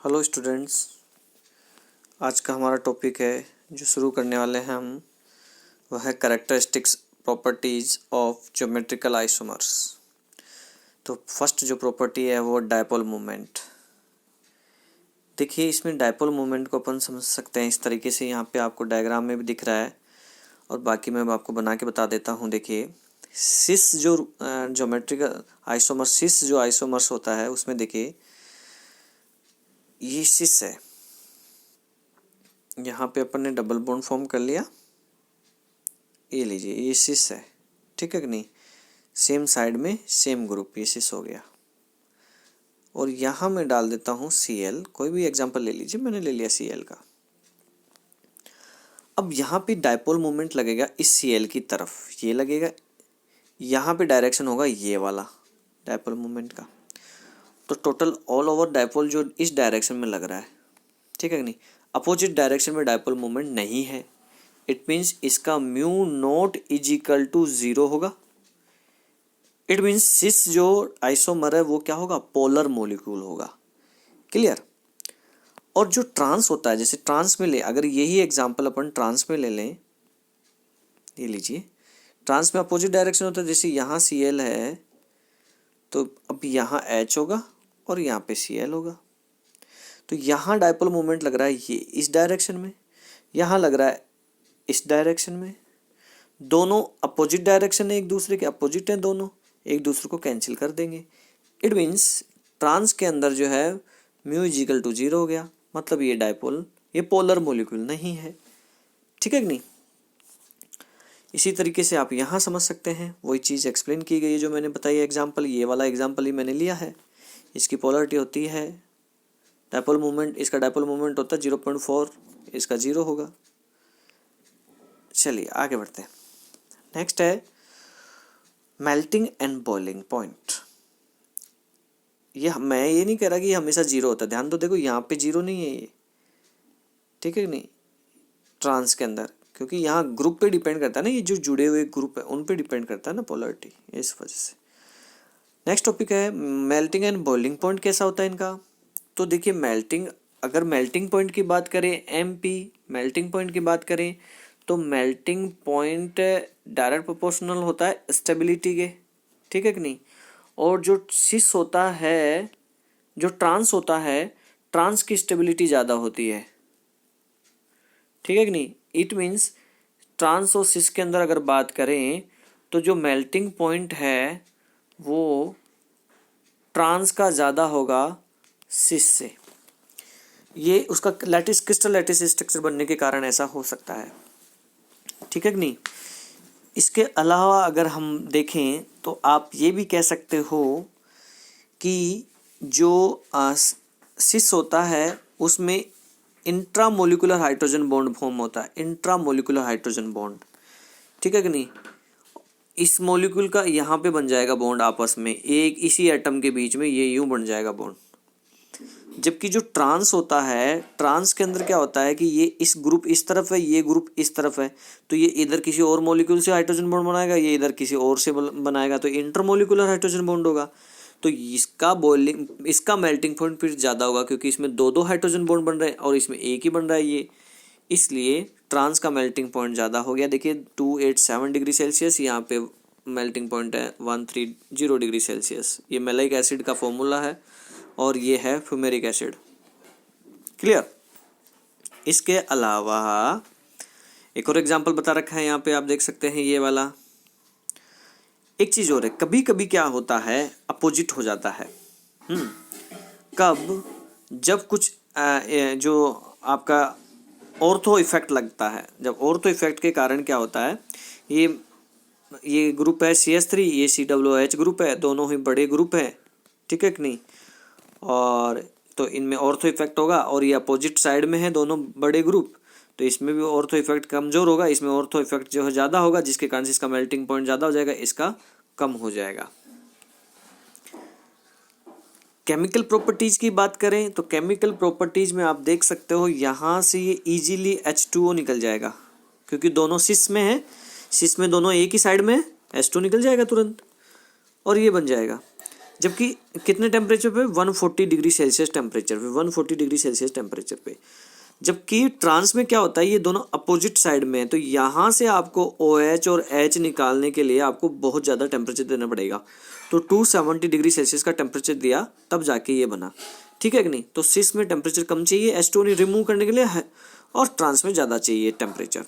Hello students, आज का हमारा टॉपिक है जो शुरू करने वाले हैं हम, वह है characteristics properties of geometrical isomers. तो फर्स्ट जो प्रॉपर्टी है वो डायपोल मोमेंट। देखिए, इसमें डायपोल मोमेंट को अपन समझ सकते हैं इस तरीके से, यहाँ पे आपको डायग्राम में भी दिख रहा है और बाकी मैं आपको बना के बता देता हूँ। देखिए, सिस जो ज्योमेट्रिकल आइसोमर, सिस जो आइसोमर्स होता है उसमें देखिए ये सिस है, यहाँ पे अपन ने डबल बॉन्ड फॉर्म कर लिया। ये लीजिए, ये सिस है, ठीक है कि नहीं। सेम साइड में सेम ग्रुप, ये सिस हो गया। और यहाँ मैं डाल देता हूँ Cl, कोई भी एग्जांपल ले लीजिए, मैंने ले लिया Cl का। अब यहाँ पे डायपोल मोमेंट लगेगा इस Cl की तरफ, ये लगेगा, यहाँ पे डायरेक्शन होगा ये वाला डायपोल मोमेंट का। तो टोटल ऑल ओवर डायपोल जो इस डायरेक्शन में लग रहा है, ठीक है कि नहीं। अपोजिट डायरेक्शन में डायपोल मोमेंट नहीं है, इट मीन्स इसका mu naught is equal to 0 होगा। इट मीन्स सिस जो आइसोमर है वो क्या होगा, पोलर मॉलिक्यूल होगा। क्लियर। और जो ट्रांस होता है, जैसे ट्रांस में ले, अगर यही एग्जांपल अपन ट्रांस में ले लें, ये लीजिए, ट्रांस में अपोजिट डायरेक्शन होता है। जैसे यहाँ Cl है तो अब यहाँ H होगा और यहाँ पे Cl होगा। तो यहाँ डायपोल मोमेंट लग रहा है ये इस डायरेक्शन में, यहाँ लग रहा है इस डायरेक्शन में। दोनों अपोजिट डायरेक्शन है, एक दूसरे के अपोजिट हैं, दोनों एक दूसरे को कैंसिल कर देंगे। इट मीन्स ट्रांस के अंदर जो है म्यू इज इक्वल टू 0 हो गया, मतलब ये डायपोल, ये पोलर मॉलिक्यूल नहीं है, ठीक है कि नहीं। इसी तरीके से आप यहाँ समझ सकते हैं, वही चीज़ एक्सप्लेन की गई है जो मैंने बताई एग्जाम्पल, ये वाला एग्जाम्पल ही मैंने लिया है। इसकी पोलरिटी होती है डायपोल मोमेंट, इसका डायपोल मोमेंट होता है 0.4, इसका 0 होगा। चलिए आगे बढ़ते हैं। नेक्स्ट है मेल्टिंग एंड बॉइलिंग पॉइंट। मैं ये नहीं कह रहा कि हमेशा 0 होता है, ध्यान तो देखो, यहाँ पे 0 नहीं है ये, ठीक है नहीं, ट्रांस के अंदर, क्योंकि यहाँ ग्रुप पे डिपेंड करता है ना, ये जो जुड़े हुए ग्रुप है उन पे डिपेंड करता है ना पोलरिटी, इस वजह से। नेक्स्ट टॉपिक है मेल्टिंग एंड बॉइलिंग पॉइंट। कैसा होता है इनका, तो देखिए मेल्टिंग, अगर मेल्टिंग पॉइंट की बात करें, MP मेल्टिंग पॉइंट की बात करें, तो मेल्टिंग पॉइंट डायरेक्ट प्रोपोर्शनल होता है स्टेबिलिटी के, ठीक है कि नहीं। और जो सिस होता है, जो ट्रांस होता है, ट्रांस की स्टेबिलिटी ज़्यादा होती है, ठीक है कि नहीं। इट मीन्स ट्रांस और सिस के अंदर अगर बात करें तो जो मेल्टिंग पॉइंट है वो ट्रांस का ज़्यादा होगा सिस से। ये उसका लैटिस, क्रिस्टल लैटिस स्ट्रक्चर बनने के कारण ऐसा हो सकता है, ठीक है कि नहीं। इसके अलावा अगर हम देखें तो आप ये भी कह सकते हो कि जो सिस होता है उसमें इंट्रामोलिकुलर हाइड्रोजन बॉन्ड फॉर्म होता है, इंट्रामोलिकुलर हाइड्रोजन बॉन्ड, ठीक है कि नहीं। इस मॉलिक्यूल का यहाँ पे बन जाएगा बॉन्ड आपस में, एक इसी एटम के बीच में ये यूं बन जाएगा बॉन्ड। जबकि जो ट्रांस होता है, ट्रांस के अंदर क्या होता है कि ये इस ग्रुप इस तरफ है, ये ग्रुप इस तरफ है, तो ये इधर किसी और मॉलिक्यूल से हाइड्रोजन बॉन्ड बनाएगा, ये इधर किसी और से बनाएगा, तो इंटरमोलिकुलर हाइड्रोजन बॉन्ड होगा। तो इसका बॉइलिंग, इसका मेल्टिंग पॉइंट फिर ज़्यादा होगा, क्योंकि इसमें दो हाइड्रोजन बॉन्ड बन रहे हैं और इसमें एक ही बन रहा है ये, इसलिए ट्रांस का मेल्टिंग पॉइंट ज़्यादा हो गया। देखिए 287 डिग्री सेल्सियस, यहाँ पे मेल्टिंग पॉइंट है 130 डिग्री सेल्सियस। ये मैलाइक एसिड का फॉर्मूला है और ये है फ्यूमेरिक एसिड। क्लियर। इसके अलावा एक और एग्जांपल बता रखा है यहाँ पे, आप देख सकते हैं ये वाला। एक चीज़ और है, कभी कभी क्या होता है अपोजिट हो जाता है। कब, जब कुछ जो आपका ऑर्थो इफेक्ट लगता है, जब ऑर्थो इफेक्ट के कारण क्या होता है, ये ग्रुप है CH3, ये COOH ग्रुप है, दोनों ही बड़े ग्रुप है, ठीक है कि नहीं। और तो इनमें ऑर्थो इफेक्ट होगा, और ये अपोजिट साइड में है दोनों बड़े ग्रुप, तो इसमें भी ऑर्थो इफेक्ट कमज़ोर होगा, इसमें ऑर्थो इफेक्ट जो है ज़्यादा होगा, जिसके कारण इसका मेल्टिंग पॉइंट ज़्यादा हो जाएगा, इसका कम हो जाएगा। केमिकल प्रॉपर्टीज़ की बात करें तो केमिकल प्रॉपर्टीज़ में आप देख सकते हो यहाँ से ये इजीली H2O निकल जाएगा, क्योंकि दोनों सिस में है, सिस में दोनों एक ही साइड में है, H2 निकल जाएगा तुरंत और ये बन जाएगा। जबकि कितने टेम्परेचर पे, 140 डिग्री सेल्सियस टेम्परेचर पे, 140 डिग्री सेल्सियस टेम्परेचर पे। जबकि ट्रांस में क्या होता है, ये दोनों अपोजिट साइड में है, तो यहाँ से आपको OH और H निकालने के लिए आपको बहुत ज़्यादा टेम्परेचर देना पड़ेगा। तो 270 डिग्री सेल्सियस का टेम्परेचर दिया तब जाके ये बना, ठीक है कि नहीं। तो सिस में टेम्परेचर कम चाहिए H2 रिमूव करने के लिए है, और ट्रांस में ज़्यादा चाहिए टेम्परेचर।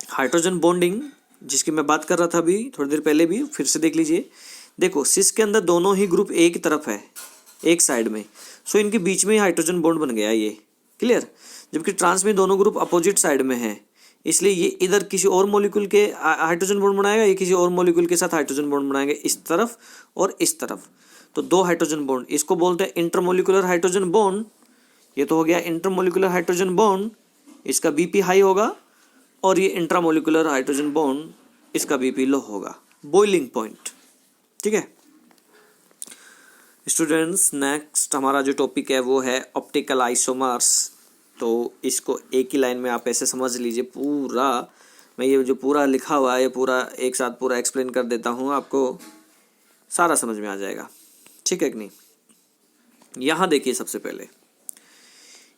हाइड्रोजन बॉन्डिंग जिसकी मैं बात कर रहा था अभी थोड़ी देर पहले, भी फिर से देख लीजिए। देखो सिस के अंदर दोनों ही ग्रुप एक ही तरफ है, एक साइड में, सो इनके बीच में ही हाइड्रोजन बॉन्ड बन गया ये, क्लियर। जबकि ट्रांस में दोनों ग्रुप अपोजिट साइड में है, इसलिए ये इधर किसी और मॉलिक्यूल के हाइड्रोजन बॉन्ड बनाएगा, ये किसी और मॉलिक्यूल के साथ हाइड्रोजन बॉन्ड बनाएंगे, इस तरफ और इस तरफ। तो दो हाइड्रोजन बॉन्ड, इसको बोलते हैं इंटरमोलिकुलर हाइड्रोजन बॉन्ड। ये तो हो गया इंटरमोलिकुलर हाइड्रोजन बॉन्ड, इसका BP हाई होगा, और ये इंट्रामोलिकुलर हाइड्रोजन बॉन्ड, इसका BP लो होगा, बॉइलिंग पॉइंट, ठीक है स्टूडेंट्स। नेक्स्ट हमारा जो टॉपिक है वो है ऑप्टिकल आइसोमर्स। तो इसको एक ही लाइन में आप ऐसे समझ लीजिए पूरा, मैं ये जो पूरा लिखा हुआ है ये पूरा एक साथ पूरा एक्सप्लेन कर देता हूँ, आपको सारा समझ में आ जाएगा, ठीक है कि नहीं। यहाँ देखिए सबसे पहले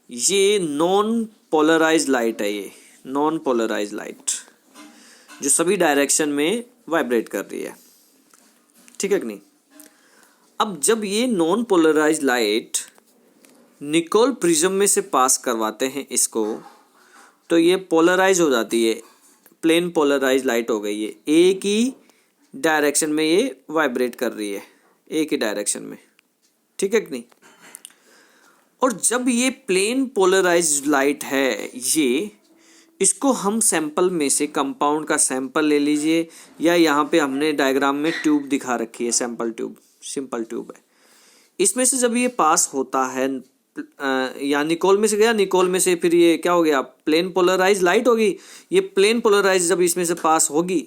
ये नॉन पोलराइज लाइट है, ये नॉन पोलराइज लाइट जो सभी डायरेक्शन में वाइब्रेट कर रही है, ठीक है कि नहीं। अब जब ये non polarise light Nicol prism में से पास करवाते हैं इसको, तो ये पोलराइज हो जाती है, प्लेन पोलराइज लाइट हो गई है, एक ही डायरेक्शन में ये वाइब्रेट कर रही है, एक ही डायरेक्शन में, ठीक है कि नहीं। और जब ये प्लेन पोलराइज लाइट है ये, इसको हम सैंपल में से कंपाउंड का सैंपल ले लीजिए, या यहाँ पे हमने डायग्राम में ट्यूब दिखा रखी है, सैंपल ट्यूब, सिंपल ट्यूब है, इसमें से जब ये पास होता है या निकोल में से गया, निकोल में से फिर ये क्या हो गया, प्लेन पोलराइज लाइट होगी। ये प्लेन पोलराइज जब इसमें से पास होगी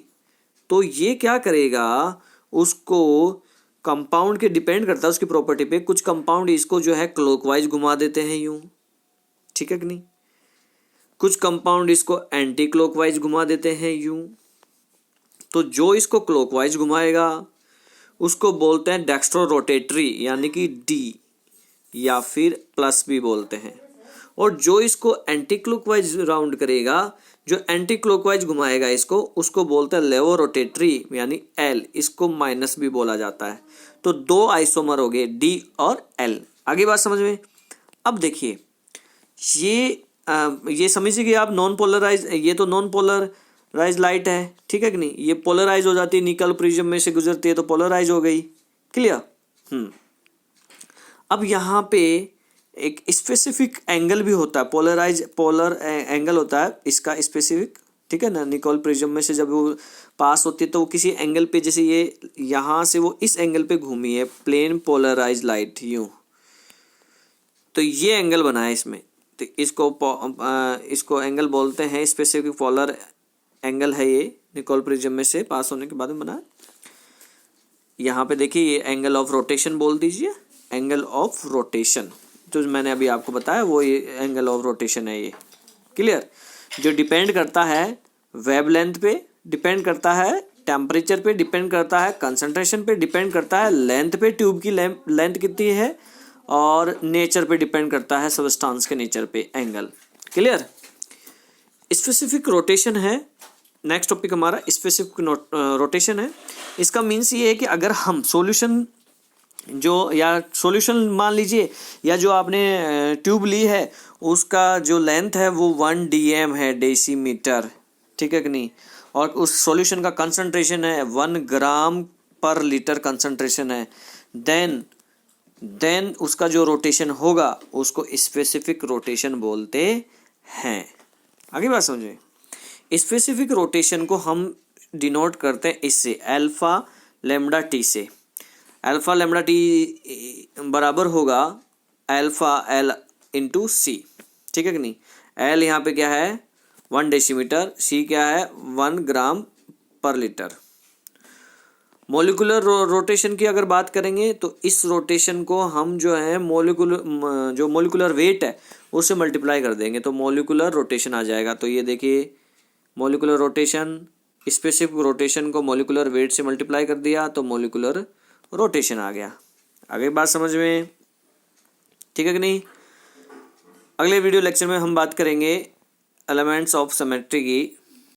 तो ये क्या करेगा, उसको कंपाउंड के डिपेंड करता है उसकी प्रॉपर्टी पे, कुछ कंपाउंड इसको जो है क्लॉकवाइज घुमा देते हैं यूं, ठीक है कि नहीं, कुछ कंपाउंड इसको एंटी क्लॉकवाइज घुमा देते हैं यूं। तो जो इसको क्लॉकवाइज घुमाएगा उसको बोलते हैं डेक्स्ट्रो रोटेटरी, यानी कि D या फिर प्लस भी बोलते हैं। और जो इसको एंटी क्लॉकवाइज राउंड करेगा, जो एंटी क्लॉकवाइज घुमाएगा इसको, उसको बोलते हैं लेवो रोटेटरी यानी L, इसको माइनस भी बोला जाता है। तो दो आइसोमर हो गए D और L। आगे बात समझ में। अब देखिए ये समझिए कि आप नॉन पोलराइज, ये तो नॉन पोलराइज लाइट है, ठीक है कि नहीं। ये पोलराइज हो जाती है, निकल प्रिज्म में से गुजरती है तो पोलराइज हो गई, क्लियर। अब यहाँ पे एक स्पेसिफिक एंगल भी होता है, पोलर एंगल होता है इसका स्पेसिफिक, ठीक है ना। निकोल प्रिज्म में से जब वो पास होती है तो वो किसी एंगल पे, जैसे ये यहाँ से वो इस एंगल पे घूमी है, प्लेन पोलराइज लाइट यूं, तो ये एंगल बना है इसमें, तो इसको एंगल बोलते हैं स्पेसिफिक पोलर एंगल है। ये निकोल प्रिज्म में से पास होने के बाद में बना है। यहाँ पे देखिए ये एंगल ऑफ रोटेशन बोल दीजिए, एंगल ऑफ रोटेशन जो मैंने अभी आपको बताया वो ये एंगल ऑफ रोटेशन है, ये क्लियर। जो डिपेंड करता है वेवलेंथ पे, डिपेंड करता है टेम्परेचर पे, डिपेंड करता है कंसंट्रेशन पे, डिपेंड करता है लेंथ पे, ट्यूब की लेंथ कितनी है, और नेचर पे डिपेंड करता है, सबस्टांस के नेचर पे एंगल, क्लियर। स्पेसिफिक रोटेशन है नेक्स्ट टॉपिक हमारा, स्पेसिफिक रोटेशन है। इसका मीन्स ये है कि अगर हम सॉल्यूशन सॉल्यूशन मान लीजिए, या जो आपने ट्यूब ली है उसका जो लेंथ है वो 1 dm है, डेसीमीटर, ठीक है कि नहीं। और उस सॉल्यूशन का कंसंट्रेशन है 1 ग्राम पर लीटर कंसंट्रेशन है, देन उसका जो रोटेशन होगा उसको स्पेसिफिक रोटेशन बोलते हैं। आगे बात समझे। स्पेसिफिक रोटेशन को हम डिनोट करते हैं इससे, अल्फा लैम्डा टी से। अल्फा लैम्डा टी बराबर होगा अल्फा L इंटू सी, ठीक है कि नहीं। L यहाँ पे क्या है 1 डेसीमीटर, C क्या है 1 ग्राम पर लीटर। मोलिकुलर रोटेशन की अगर बात करेंगे तो इस रोटेशन को हम जो है मोलिकुलर वेट है उससे मल्टीप्लाई कर देंगे तो मोलिकुलर रोटेशन आ जाएगा। तो ये देखिए मोलिकुलर रोटेशन स्पेसिफिक रोटेशन को मॉलिक्यूलर वेट से मल्टीप्लाई कर दिया तो मॉलिक्यूलर रोटेशन आ गया। आगे बात समझ में, ठीक है कि नहीं। अगले वीडियो लेक्चर में हम बात करेंगे एलिमेंट्स ऑफ सिमेट्री की।